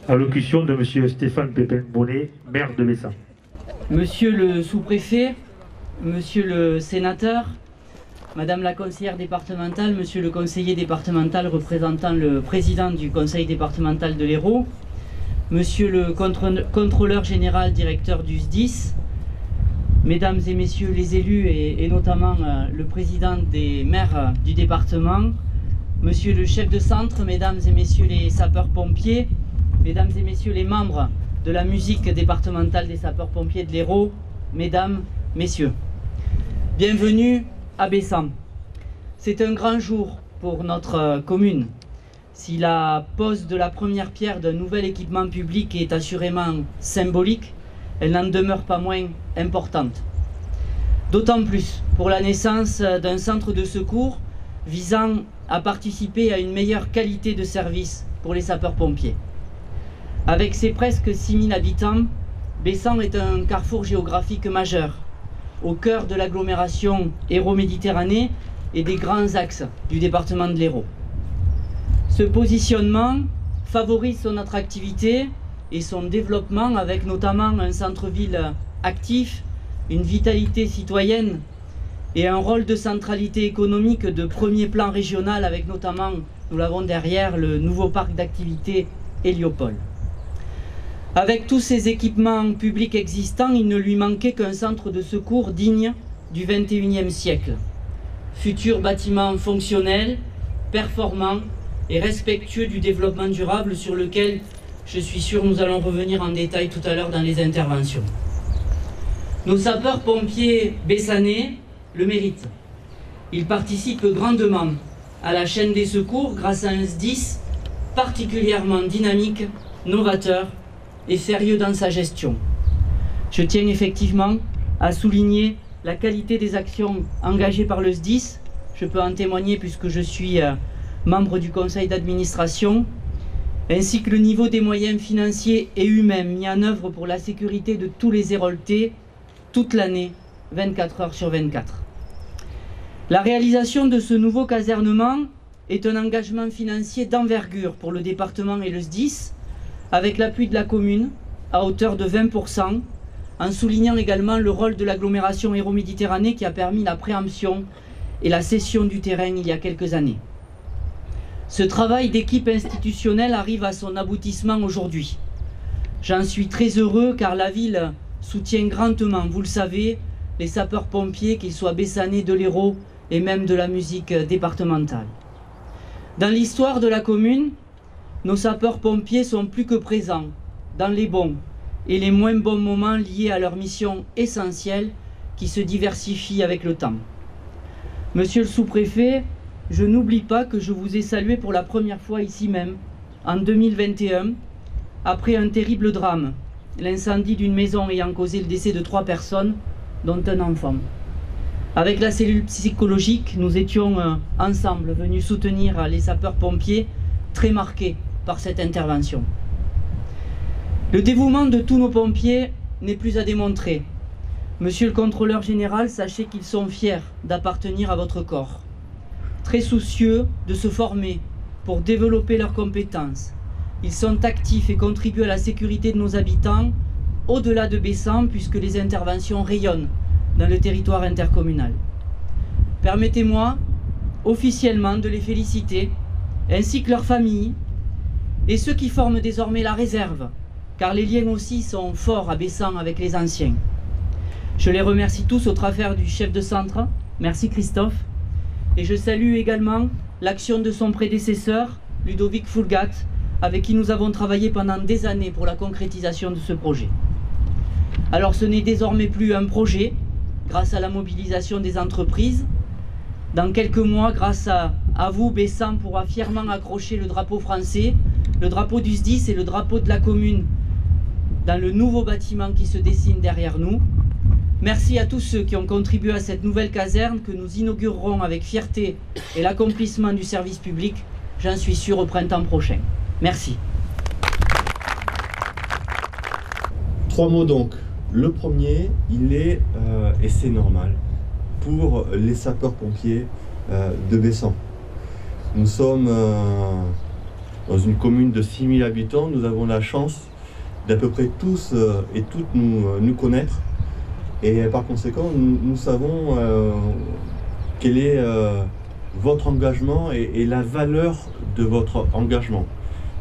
Allocution de M. Stéphane Pépin-Bonnet, maire de Bessan. Monsieur le sous-préfet, monsieur le sénateur, madame la conseillère départementale, monsieur le conseiller départemental représentant le président du conseil départemental de l'Hérault, monsieur le contrôleur général directeur du SDIS, mesdames et messieurs les élus et notamment le président des maires du département, monsieur le chef de centre, mesdames et messieurs les sapeurs-pompiers, mesdames et messieurs les membres de la musique départementale des sapeurs-pompiers de l'Hérault, mesdames, messieurs. Bienvenue à Bessan. C'est un grand jour pour notre commune. Si la pose de la première pierre d'un nouvel équipement public est assurément symbolique, elle n'en demeure pas moins importante. D'autant plus pour la naissance d'un centre de secours visant à participer à une meilleure qualité de service pour les sapeurs-pompiers. Avec ses presque 6000 habitants, Bessan est un carrefour géographique majeur, au cœur de l'agglomération Hérault-Méditerranée et des grands axes du département de l'Hérault. Ce positionnement favorise son attractivité et son développement avec notamment un centre-ville actif, une vitalité citoyenne et un rôle de centralité économique de premier plan régional avec notamment, nous l'avons derrière, le nouveau parc d'activités Héliopole. Avec tous ces équipements publics existants, il ne lui manquait qu'un centre de secours digne du XXIe siècle. Futur bâtiment fonctionnel, performant et respectueux du développement durable sur lequel, je suis sûr, nous allons revenir en détail tout à l'heure dans les interventions. Nos sapeurs-pompiers bessanais le méritent. Ils participent grandement à la chaîne des secours grâce à un SDIS particulièrement dynamique, novateur et sérieux dans sa gestion. Je tiens effectivement à souligner la qualité des actions engagées par le SDIS. Je peux en témoigner puisque je suis membre du conseil d'administration, ainsi que le niveau des moyens financiers et humains mis en œuvre pour la sécurité de tous les Héroltais toute l'année, 24 heures sur 24. La réalisation de ce nouveau casernement est un engagement financier d'envergure pour le département et le SDIS, avec l'appui de la commune à hauteur de 20%, en soulignant également le rôle de l'agglomération Hérault-Méditerranée qui a permis la préemption et la cession du terrain il y a quelques années. Ce travail d'équipe institutionnelle arrive à son aboutissement aujourd'hui. J'en suis très heureux car la ville soutient grandement, vous le savez, les sapeurs-pompiers, qu'ils soient bessanais, de l'Hérault et même de la musique départementale. Dans l'histoire de la commune, nos sapeurs-pompiers sont plus que présents dans les bons et les moins bons moments liés à leur mission essentielle qui se diversifie avec le temps. Monsieur le sous-préfet, je n'oublie pas que je vous ai salué pour la première fois ici même, en 2021, après un terrible drame, l'incendie d'une maison ayant causé le décès de 3 personnes, dont un enfant. Avec la cellule psychologique, nous étions ensemble venus soutenir les sapeurs-pompiers, très marqués par cette intervention. Le dévouement de tous nos pompiers n'est plus à démontrer. Monsieur le contrôleur général, sachez qu'ils sont fiers d'appartenir à votre corps, très soucieux de se former pour développer leurs compétences. Ils sont actifs et contribuent à la sécurité de nos habitants, au-delà de Bessan, puisque les interventions rayonnent dans le territoire intercommunal. Permettez-moi officiellement de les féliciter, ainsi que leurs familles, et ceux qui forment désormais la réserve, car les liens aussi sont forts à Bessan avec les anciens. Je les remercie tous au travers du chef de centre, merci Christophe, et je salue également l'action de son prédécesseur, Ludovic Fulgat, avec qui nous avons travaillé pendant des années pour la concrétisation de ce projet. Alors ce n'est désormais plus un projet, grâce à la mobilisation des entreprises. Dans quelques mois, grâce à vous, Bessan pourra fièrement accrocher le drapeau français, le drapeau du SDIS et le drapeau de la commune dans le nouveau bâtiment qui se dessine derrière nous. Merci à tous ceux qui ont contribué à cette nouvelle caserne que nous inaugurerons avec fierté et l'accomplissement du service public, j'en suis sûr, au printemps prochain. Merci. 3 mots donc. Le premier, il est, et c'est normal, pour les sapeurs-pompiers de Bessan. Nous sommes Dans une commune de 6000 habitants, nous avons la chance d'à peu près tous et toutes nous connaître. Et par conséquent, nous savons quel est votre engagement et la valeur de votre engagement.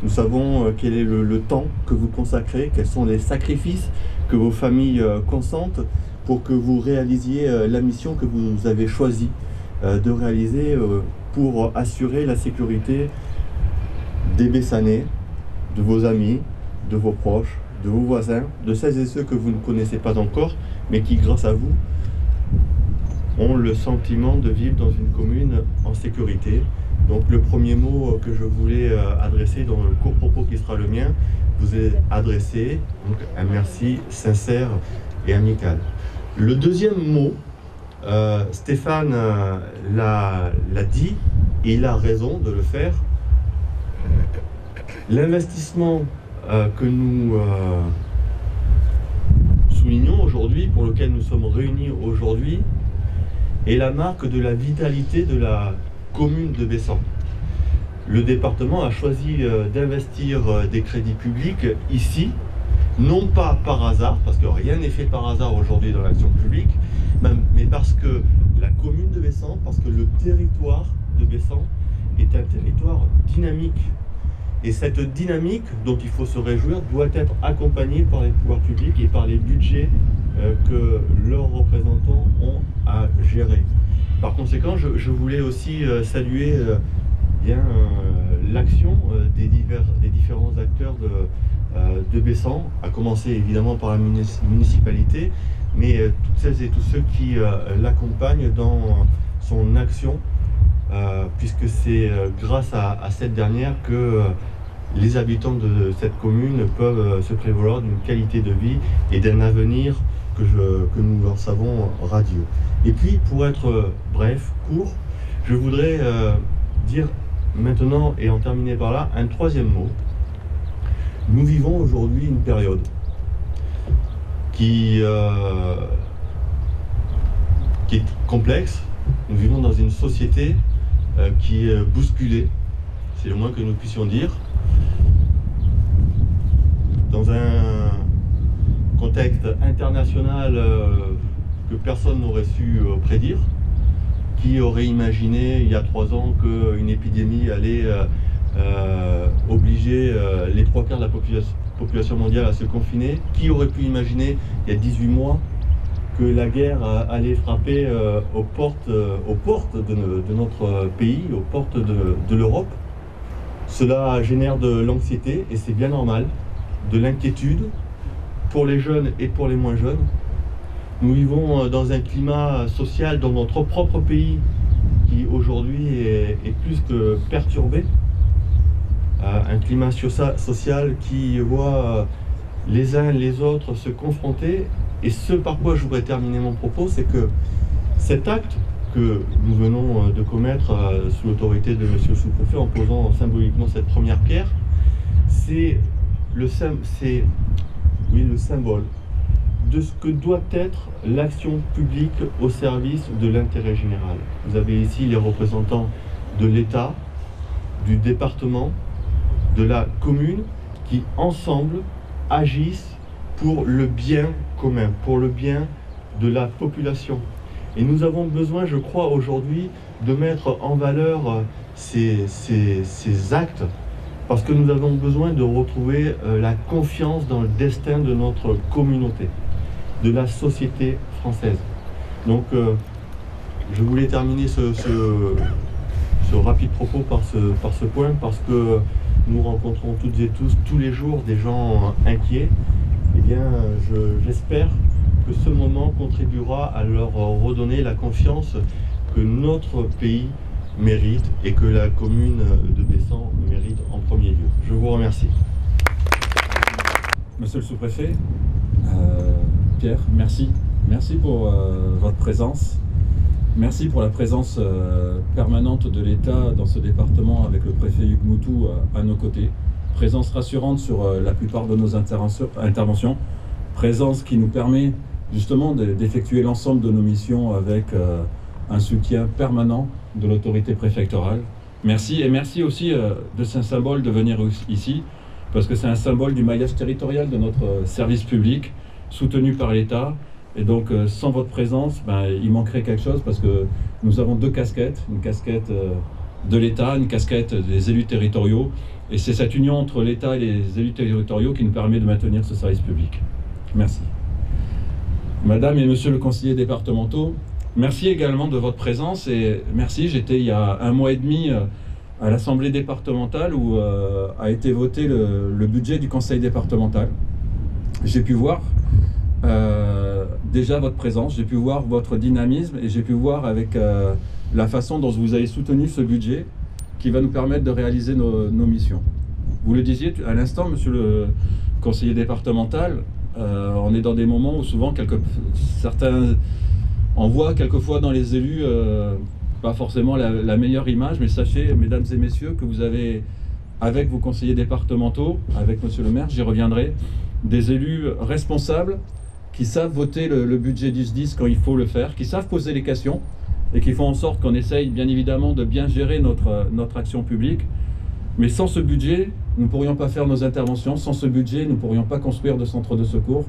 Nous savons quel est le temps que vous consacrez, quels sont les sacrifices que vos familles consentent pour que vous réalisiez la mission que vous avez choisi de réaliser pour assurer la sécurité des Bessanais, de vos amis, de vos proches, de vos voisins, de celles et ceux que vous ne connaissez pas encore, mais qui, grâce à vous, ont le sentiment de vivre dans une commune en sécurité. Donc le premier mot que je voulais adresser dans le court propos qui sera le mien, vous est adressé, donc un merci sincère et amical. Le deuxième mot, Stéphane l'a dit, et il a raison de le faire. L'investissement que nous soulignons aujourd'hui, pour lequel nous sommes réunis aujourd'hui, est la marque de la vitalité de la commune de Bessan. Le département a choisi d'investir des crédits publics ici, non pas par hasard, parce que rien n'est fait par hasard aujourd'hui dans l'action publique, mais parce que la commune de Bessan, parce que le territoire de Bessan est un territoire dynamique. Et cette dynamique, dont il faut se réjouir, doit être accompagnée par les pouvoirs publics et par les budgets que leurs représentants ont à gérer. Par conséquent, je voulais aussi saluer l'action des différents acteurs de Bessan, à commencer évidemment par la municipalité, mais toutes celles et tous ceux qui l'accompagnent dans son action, puisque c'est grâce à cette dernière que les habitants de cette commune peuvent se prévaloir d'une qualité de vie et d'un avenir que nous en savons radieux. Et puis, pour être bref, court, je voudrais dire maintenant, et en terminer par là, un troisième mot. Nous vivons aujourd'hui une période qui est complexe. Nous vivons dans une société qui est bousculée, c'est le moins que nous puissions dire, dans un contexte international que personne n'aurait su prédire. Qui aurait imaginé il y a 3 ans qu'une épidémie allait obliger les 3/4 de la population mondiale à se confiner? Qui aurait pu imaginer il y a 18 mois que la guerre allait frapper aux portes de notre pays, aux portes de l'Europe? Cela génère de l'anxiété, et c'est bien normal, de l'inquiétude pour les jeunes et pour les moins jeunes. Nous vivons dans un climat social dans notre propre pays qui aujourd'hui est plus que perturbé. Un climat social qui voit les uns les autres se confronter. Et ce par quoi je voudrais terminer mon propos, c'est que cet acte que nous venons de commettre sous l'autorité de M. le sous-préfet, en posant symboliquement cette première pierre, c'est le symbole de ce que doit être l'action publique au service de l'intérêt général. Vous avez ici les représentants de l'État, du département, de la commune, qui ensemble agissent pour le bien commun, pour le bien de la population. Et nous avons besoin, je crois, aujourd'hui, de mettre en valeur ces actes, parce que nous avons besoin de retrouver la confiance dans le destin de notre communauté, de la société française. Donc, je voulais terminer ce rapide propos par ce point, parce que nous rencontrons toutes et tous, tous les jours, des gens inquiets. Eh bien, j'espère que ce moment contribuera à leur redonner la confiance que notre pays mérite et que la commune de Bessan mérite en premier lieu. Je vous remercie. Monsieur le sous-préfet, Pierre, merci. Merci pour votre présence. Merci pour la présence permanente de l'État dans ce département avec le préfet Hugues Moutou à nos côtés. Présence rassurante sur la plupart de nos interventions. Présence qui nous permet justement d'effectuer l'ensemble de nos missions avec un soutien permanent de l'autorité préfectorale. Merci, et merci aussi de ce symbole de venir ici, parce que c'est un symbole du maillage territorial de notre service public, soutenu par l'État. Et donc, sans votre présence, il manquerait quelque chose, parce que nous avons deux casquettes, une casquette de l'État, une casquette des élus territoriaux. Et c'est cette union entre l'État et les élus territoriaux qui nous permet de maintenir ce service public. Merci. Madame et Monsieur le conseiller départementaux, merci également de votre présence et merci. J'étais il y a 1 mois et demi à l'Assemblée départementale où a été voté le budget du conseil départemental. J'ai pu voir déjà votre présence, j'ai pu voir votre dynamisme et j'ai pu voir avec la façon dont vous avez soutenu ce budget qui va nous permettre de réaliser nos missions. Vous le disiez à l'instant, Monsieur le conseiller départemental, on est dans des moments où souvent on voit quelquefois dans les élus pas forcément la meilleure image, mais sachez, mesdames et messieurs, que vous avez, avec vos conseillers départementaux, avec Monsieur le maire, j'y reviendrai, des élus responsables qui savent voter le budget du SDIS quand il faut le faire, qui savent poser les questions et qui font en sorte qu'on essaye bien évidemment de bien gérer notre action publique. Mais sans ce budget, nous ne pourrions pas faire nos interventions. Sans ce budget, nous ne pourrions pas construire de centres de secours.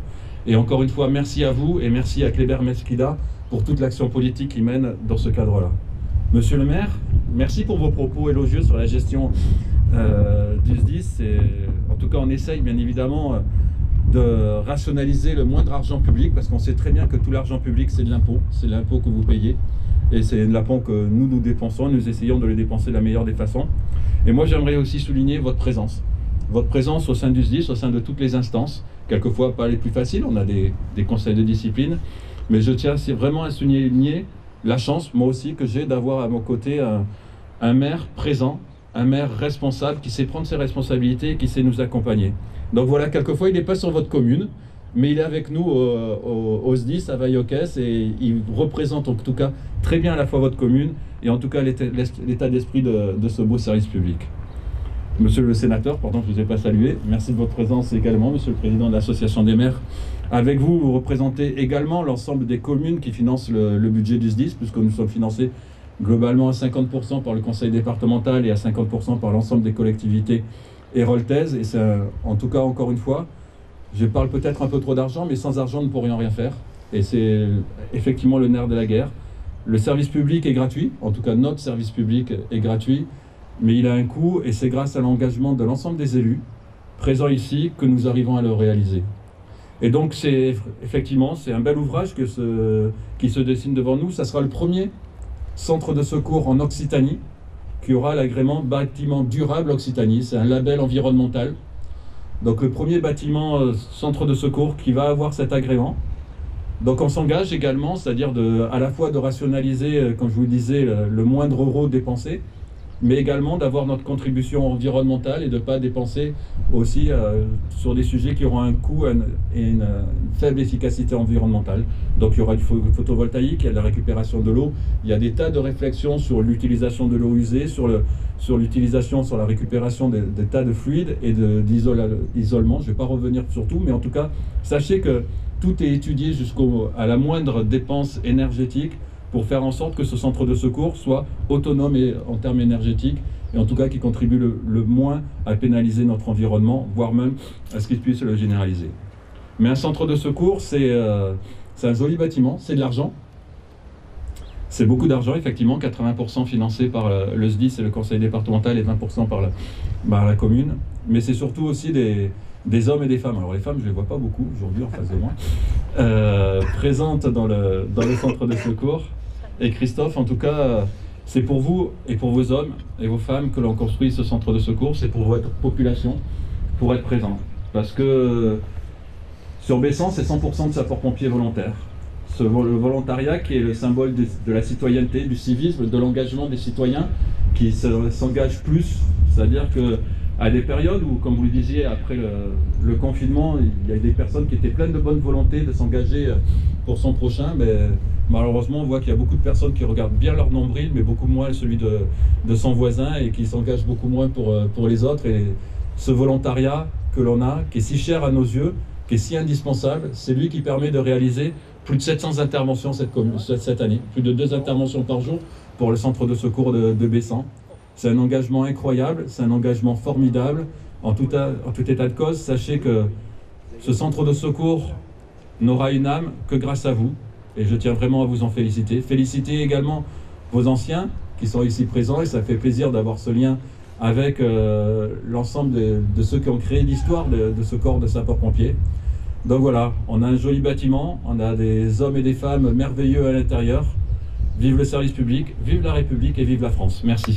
Et encore une fois, merci à vous et merci à Kléber Mesquida pour toute l'action politique qu'il mène dans ce cadre-là. Monsieur le maire, merci pour vos propos élogieux sur la gestion du SDIS. Et, en tout cas, on essaye bien évidemment de rationaliser le moindre argent public parce qu'on sait très bien que tout l'argent public, c'est de l'impôt. C'est l'impôt que vous payez. Et c'est de l'impôt que nous dépensons. Nous essayons de le dépenser de la meilleure des façons. Et moi, j'aimerais aussi souligner votre présence. Votre présence au sein du SDIS, au sein de toutes les instances. Quelquefois, pas les plus faciles, on a des conseils de discipline. Mais je tiens vraiment à souligner la chance, moi aussi, que j'ai d'avoir à mon côté un maire présent, un maire responsable, qui sait prendre ses responsabilités et qui sait nous accompagner. Donc voilà, quelquefois, il n'est pas sur votre commune, mais il est avec nous au SDIS, à Vaillocès, et il représente en tout cas très bien à la fois votre commune et en tout cas l'état d'esprit de ce beau service public. Monsieur le sénateur, pardon, je ne vous ai pas salué, merci de votre présence également, monsieur le président de l'association des maires. Avec vous, vous représentez également l'ensemble des communes qui financent le budget du SDIS, puisque nous sommes financés globalement à 50% par le conseil départemental et à 50% par l'ensemble des collectivités héroltaises. Et c'est en tout cas, encore une fois, je parle peut-être un peu trop d'argent, mais sans argent, nous ne pourrions rien faire. Et c'est effectivement le nerf de la guerre. Le service public est gratuit, en tout cas notre service public est gratuit, mais il a un coût et c'est grâce à l'engagement de l'ensemble des élus présents ici que nous arrivons à le réaliser. Et donc c'est effectivement, c'est un bel ouvrage qui se dessine devant nous. Ça sera le premier centre de secours en Occitanie qui aura l'agrément bâtiment durable Occitanie. C'est un label environnemental. Donc le premier bâtiment centre de secours qui va avoir cet agrément. Donc on s'engage également, c'est-à-dire à la fois de rationaliser, comme je vous le disais, le moindre euro dépensé, mais également d'avoir notre contribution environnementale et de ne pas dépenser aussi sur des sujets qui auront un coût et une faible efficacité environnementale. Donc il y aura du photovoltaïque, il y a de la récupération de l'eau, il y a des tas de réflexions sur l'utilisation de l'eau usée, sur la récupération des tas de fluides et d'isolement. Je ne vais pas revenir sur tout, mais en tout cas, sachez que tout est étudié jusqu'à la moindre dépense énergétique pour faire en sorte que ce centre de secours soit autonome en termes énergétiques et en tout cas qui contribue le moins à pénaliser notre environnement, voire même à ce qu'il puisse le généraliser. Mais un centre de secours, c'est un joli bâtiment, c'est de l'argent. C'est beaucoup d'argent, effectivement, 80% financé par le SDIS et le conseil départemental et 20% par la commune. Mais c'est surtout aussi des hommes et des femmes. Alors les femmes, je ne les vois pas beaucoup aujourd'hui en face de moi, présentes dans le centre de secours. Et Christophe, en tout cas, c'est pour vous et pour vos hommes et vos femmes que l'on construit ce centre de secours. C'est pour votre population, pour être présent. Parce que sur Bessan, c'est 100% de sapeurs-pompiers volontaires. Le volontariat qui est le symbole de la citoyenneté, du civisme, de l'engagement des citoyens qui s'engagent plus. C'est-à-dire qu'à des périodes où, comme vous le disiez, après le confinement, il y a des personnes qui étaient pleines de bonne volonté de s'engager pour son prochain, mais malheureusement, on voit qu'il y a beaucoup de personnes qui regardent bien leur nombril, mais beaucoup moins celui de son voisin et qui s'engagent beaucoup moins pour les autres. Et ce volontariat que l'on a, qui est si cher à nos yeux, qui est si indispensable, c'est lui qui permet de réaliser plus de 700 interventions cette année, plus de 2 interventions par jour pour le centre de secours de Bessan. C'est un engagement incroyable, c'est un engagement formidable. En tout état de cause, sachez que ce centre de secours n'aura une âme que grâce à vous. Et je tiens vraiment à vous en féliciter. Féliciter également vos anciens qui sont ici présents. Et ça fait plaisir d'avoir ce lien avec l'ensemble de ceux qui ont créé l'histoire de ce corps de sapeurs-pompiers. Donc voilà, on a un joli bâtiment, on a des hommes et des femmes merveilleux à l'intérieur. Vive le service public, vive la République et vive la France. Merci.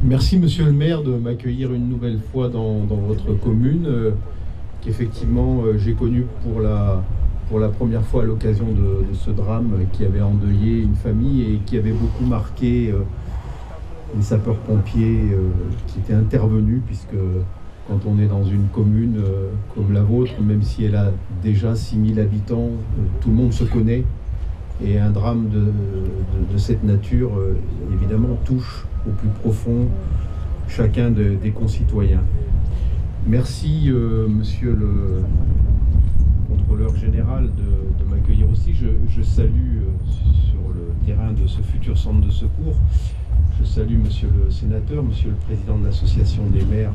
Merci Monsieur le maire de m'accueillir une nouvelle fois dans votre commune, qu'effectivement j'ai connu pour la première fois à l'occasion de ce drame qui avait endeuillé une famille et qui avait beaucoup marqué les sapeurs-pompiers qui étaient intervenus, puisque quand on est dans une commune comme la vôtre, même si elle a déjà 6000 habitants, tout le monde se connaît, et un drame de cette nature évidemment touche au plus profond chacun des concitoyens. Merci Monsieur le contrôleur général de m'accueillir aussi. Je salue sur le terrain de ce futur centre de secours, je salue Monsieur le sénateur, Monsieur le président de l'association des maires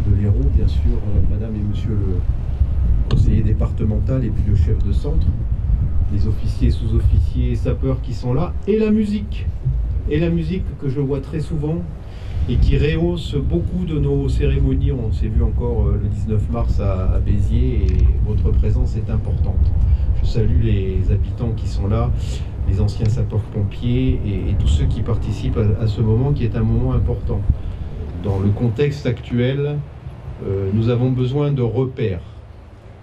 de l'Hérault, bien sûr, Madame et Monsieur le conseiller départemental et puis le chef de centre, les officiers, sous-officiers, sapeurs qui sont là, et la musique que je vois très souvent et qui rehausse beaucoup de nos cérémonies. On s'est vu encore le 19 mars à Béziers et votre présence est importante. Je salue les habitants qui sont là, les anciens sapeurs-pompiers et tous ceux qui participent à ce moment qui est un moment important. Dans le contexte actuel, nous avons besoin de repères.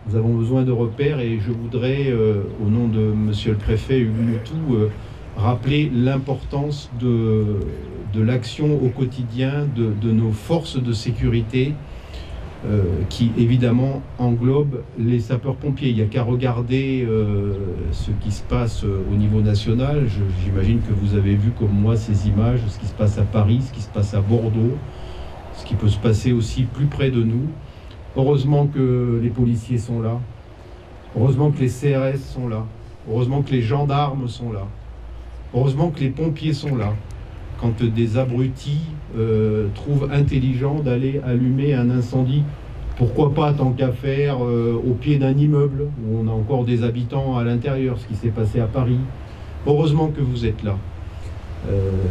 Nous avons besoin de repères et je voudrais, au nom de Monsieur le Préfet Hugues Moutou, rappeler l'importance de l'action au quotidien de nos forces de sécurité qui évidemment englobe les sapeurs-pompiers. Il n'y a qu'à regarder ce qui se passe au niveau national. J'imagine que vous avez vu comme moi ces images, ce qui se passe à Paris, ce qui se passe à Bordeaux, ce qui peut se passer aussi plus près de nous. Heureusement que les policiers sont là, heureusement que les CRS sont là, heureusement que les gendarmes sont là, heureusement que les pompiers sont là. Quand des abrutis trouvent intelligent d'aller allumer un incendie, pourquoi pas tant qu'à faire au pied d'un immeuble où on a encore des habitants à l'intérieur, ce qui s'est passé à Paris. Heureusement que vous êtes là,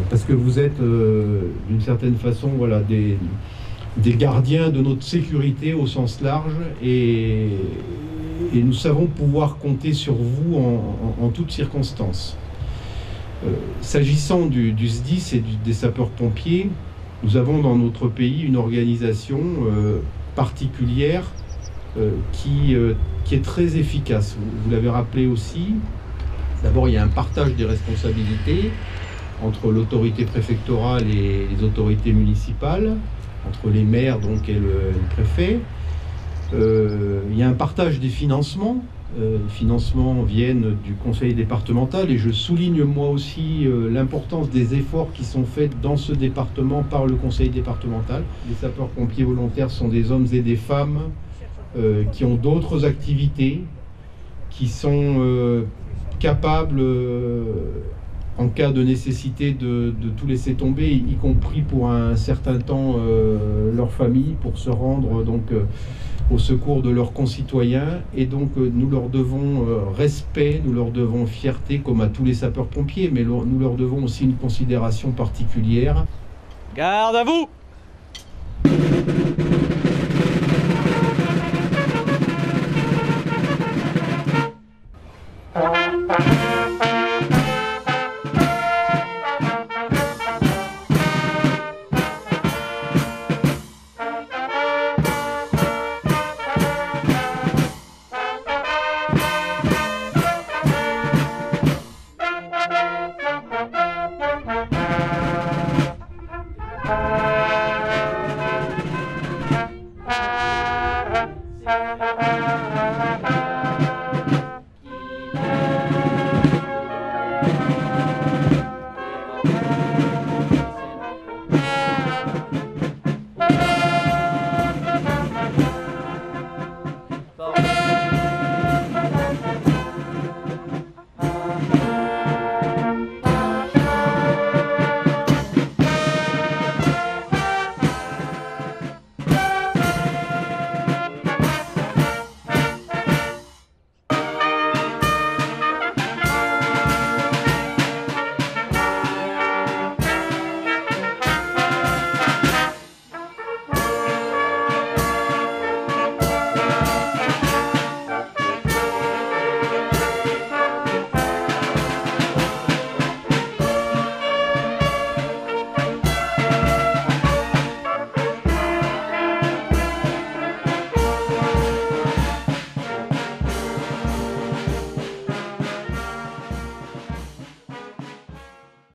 parce que vous êtes d'une certaine façon voilà, des gardiens de notre sécurité au sens large et nous savons pouvoir compter sur vous en toutes circonstances. S'agissant du SDIS et des sapeurs-pompiers, nous avons dans notre pays une organisation particulière qui est très efficace. Vous l'avez rappelé aussi, d'abord il y a un partage des responsabilités entre l'autorité préfectorale et les autorités municipales, entre les maires donc, et le préfet. Il y a un partage des financements. Les financements viennent du conseil départemental et je souligne moi aussi l'importance des efforts qui sont faits dans ce département par le conseil départemental. Les sapeurs-pompiers volontaires sont des hommes et des femmes qui ont d'autres activités, qui sont capables, en cas de nécessité, de tout laisser tomber, y compris pour un certain temps leur famille, pour se rendre donc au secours de leurs concitoyens. Et donc nous leur devons respect, nous leur devons fierté comme à tous les sapeurs-pompiers, mais nous leur devons aussi une considération particulière. Garde à vous!